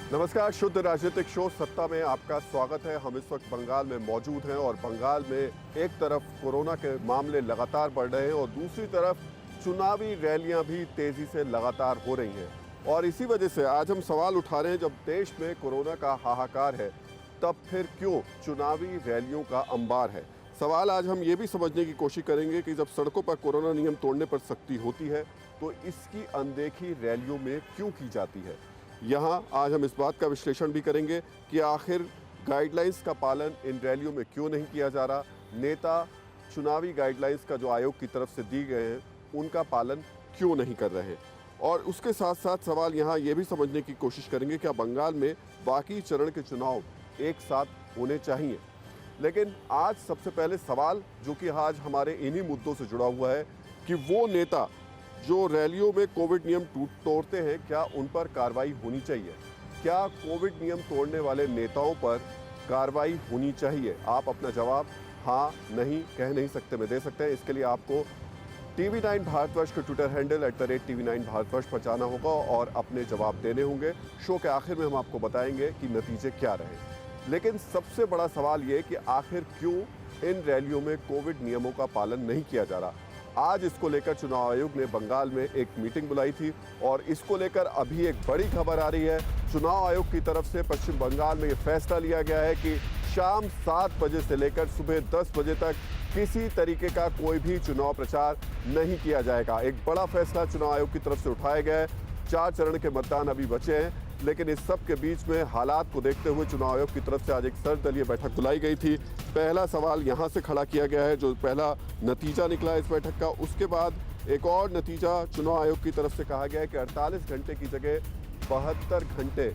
नमस्कार, शुद्ध राजनीतिक शो सत्ता में आपका स्वागत है। हम इस वक्त बंगाल में मौजूद हैं और बंगाल में एक तरफ कोरोना के मामले लगातार बढ़ रहे हैं और दूसरी तरफ चुनावी रैलियां भी तेजी से लगातार हो रही हैं। और इसी वजह से आज हम सवाल उठा रहे हैं, जब देश में कोरोना का हाहाकार है तब फिर क्यों चुनावी रैलियों का अंबार है। सवाल आज हम ये भी समझने की कोशिश करेंगे कि जब सड़कों पर कोरोना नियम तोड़ने पर सख्ती होती है तो इसकी अनदेखी रैलियों में क्यों की जाती है। यहाँ आज हम इस बात का विश्लेषण भी करेंगे कि आखिर गाइडलाइंस का पालन इन रैलियों में क्यों नहीं किया जा रहा, नेता चुनावी गाइडलाइंस का जो आयोग की तरफ से दी गए हैं उनका पालन क्यों नहीं कर रहे हैं। और उसके साथ साथ सवाल यहाँ ये भी समझने की कोशिश करेंगे क्या बंगाल में बाकी चरण के चुनाव एक साथ होने चाहिए। लेकिन आज सबसे पहले सवाल जो कि आज हमारे इन्हीं मुद्दों से जुड़ा हुआ है कि वो नेता जो रैलियों में कोविड नियम तोड़ते हैं क्या उन पर कार्रवाई होनी चाहिए। क्या कोविड नियम तोड़ने वाले नेताओं पर कार्रवाई होनी चाहिए। आप अपना जवाब हाँ नहीं कह नहीं सकते में दे सकते हैं। इसके लिए आपको TV9 भारतवर्ष के ट्विटर हैंडल @TV9 भारतवर्ष पर जाना होगा और अपने जवाब देने होंगे। शो के आखिर में हम आपको बताएंगे कि नतीजे क्या रहे। लेकिन सबसे बड़ा सवाल ये कि आखिर क्यों इन रैलियों में कोविड नियमों का पालन नहीं किया जा रहा। आज इसको लेकर चुनाव आयोग ने बंगाल में एक मीटिंग बुलाई थी और इसको लेकर अभी एक बड़ी खबर आ रही है। चुनाव आयोग की तरफ से पश्चिम बंगाल में ये फैसला लिया गया है कि शाम 7 बजे से लेकर सुबह 10 बजे तक किसी तरीके का कोई भी चुनाव प्रचार नहीं किया जाएगा। एक बड़ा फैसला चुनाव आयोग की तरफ से उठाया गया है। 4 चरण के मतदान अभी बचे हैं, लेकिन इस सब के बीच में हालात को देखते हुए चुनाव आयोग की तरफ से आज एक सर्वदलीय बैठक बुलाई गई थी। पहला सवाल यहाँ से खड़ा किया गया है, जो पहला नतीजा निकला इस बैठक का। उसके बाद एक और नतीजा चुनाव आयोग की तरफ से कहा गया है कि 48 घंटे की जगह 72 घंटे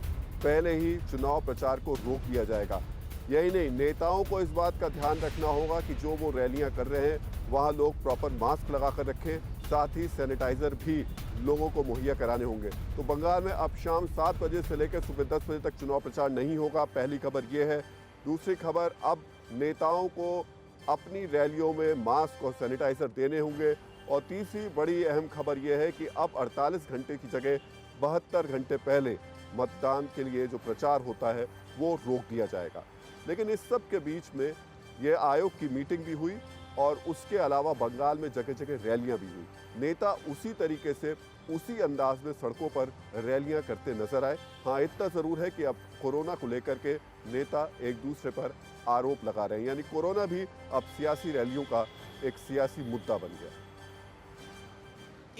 पहले ही चुनाव प्रचार को रोक दिया जाएगा। यही नहीं, नेताओं को इस बात का ध्यान रखना होगा कि जो वो रैलियां कर रहे हैं वहाँ लोग प्रॉपर मास्क लगा कर रखें, साथ ही सैनिटाइजर भी लोगों को मुहैया कराने होंगे। तो बंगाल में अब शाम 7 बजे से लेकर सुबह 10 बजे तक चुनाव प्रचार नहीं होगा। पहली खबर ये है। दूसरी खबर, अब नेताओं को अपनी रैलियों में मास्क और सैनिटाइजर देने होंगे। और तीसरी बड़ी अहम खबर यह है कि अब 48 घंटे की जगह 72 घंटे पहले मतदान के लिए जो प्रचार होता है वो रोक दिया जाएगा। लेकिन इस सब के बीच में ये आयोग की मीटिंग भी हुई और उसके अलावा बंगाल में जगह जगह रैलियां भी हुई। नेता उसी तरीके से उसी अंदाज में सड़कों पर रैलियां करते नजर आए। हाँ, इतना ज़रूर है कि अब कोरोना को लेकर के नेता एक दूसरे पर आरोप लगा रहे हैं, यानी कोरोना भी अब सियासी रैलियों का एक सियासी मुद्दा बन गया।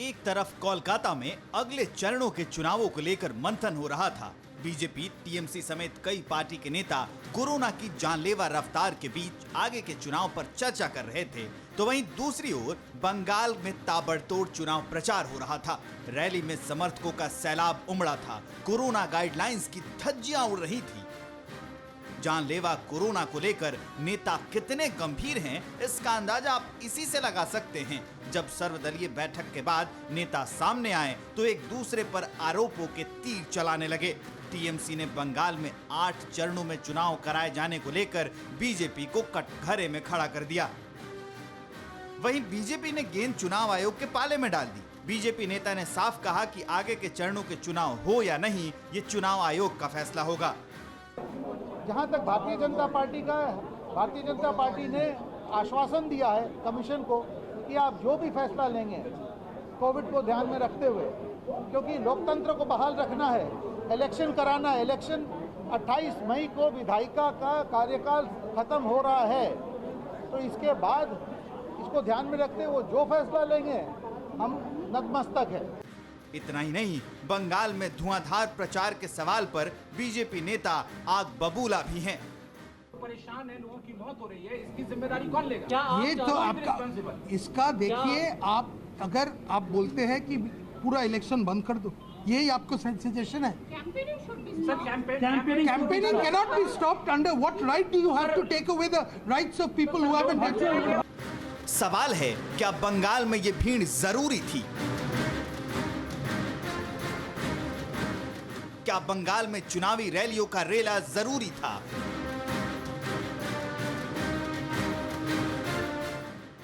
एक तरफ कोलकाता में अगले चरणों के चुनावों को लेकर मंथन हो रहा था। बीजेपी, टीएमसी समेत कई पार्टी के नेता कोरोना की जानलेवा रफ्तार के बीच आगे के चुनाव पर चर्चा कर रहे थे, तो वहीं दूसरी ओर बंगाल में ताबड़तोड़ चुनाव प्रचार हो रहा था। रैली में समर्थकों का सैलाब उमड़ा था। कोरोना गाइडलाइंस की धज्जियां उड़ रही थी। जानलेवा कोरोना को लेकर नेता कितने गंभीर हैं, इसका अंदाजा आप इसी से लगा सकते हैं। जब सर्वदलीय बैठक के बाद नेता सामने आए तो एक दूसरे पर आरोपों के तीर चलाने लगे। टीएमसी ने बंगाल में 8 चरणों में चुनाव कराए जाने को लेकर बीजेपी को कटघरे में खड़ा कर दिया। वहीं बीजेपी ने गेंद चुनाव आयोग के पाले में डाल दी। बीजेपी नेता ने साफ कहा कि आगे के चरणों के चुनाव हो या नहीं, ये चुनाव आयोग का फैसला होगा। जहां तक भारतीय जनता पार्टी का है, भारतीय जनता पार्टी ने आश्वासन दिया है कमीशन को कि आप जो भी फैसला लेंगे कोविड को ध्यान में रखते हुए, क्योंकि लोकतंत्र को बहाल रखना है, इलेक्शन कराना है। इलेक्शन 28 मई को विधायिका का कार्यकाल खत्म हो रहा है, तो इसके बाद इसको ध्यान में रखते हुए वो जो फैसला लेंगे हम नतमस्तक है। इतना ही नहीं, बंगाल में धुआंधार प्रचार के सवाल पर बीजेपी नेता आग बबूला भी हैं। परेशान है, लोगों की मौत हो रही है, इसकी जिम्मेदारी कौन लेगा? क्या ये तो आपका इसका देखिए, आप अगर आप बोलते हैं कि पूरा इलेक्शन बंद कर दो, यही आपको सजेशन है? Campaigning cannot be stopped. Under what right do you have to take away the rights of people who have been vaccinated? सवाल है, क्या बंगाल में ये भीड़ जरूरी थी? क्या बंगाल में चुनावी रैलियों का रेला जरूरी था?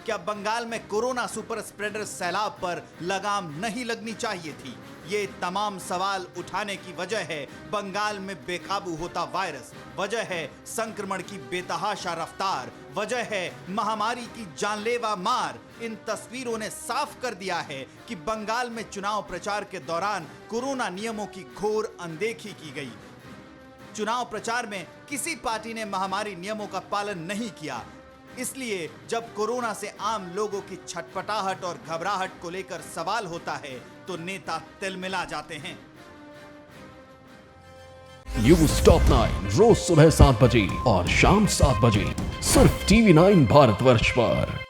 क्या बंगाल में कोरोना सुपर स्प्रेडर सैलाब पर लगाम नहीं लगनी चाहिए थी? ये तमाम सवाल उठाने की वजह है बंगाल में बेकाबू होता वायरस, वजह है संक्रमण की बेतहाशा रफ्तार, वजह है महामारी की जानलेवा मार। इन तस्वीरों ने साफ कर दिया है कि बंगाल में चुनाव प्रचार के दौरान कोरोना नियमों की घोर अनदेखी की गई। चुनाव प्रचार में किसी पार्टी ने महामारी नियमों का पालन नहीं किया। इसलिए जब कोरोना से आम लोगों की छटपटाहट और घबराहट को लेकर सवाल होता है तो नेता तिलमिला जाते हैं। न्यूज़ टॉप 9 रोज सुबह 7 बजे और शाम 7 बजे सिर्फ TV9 भारतवर्ष पर।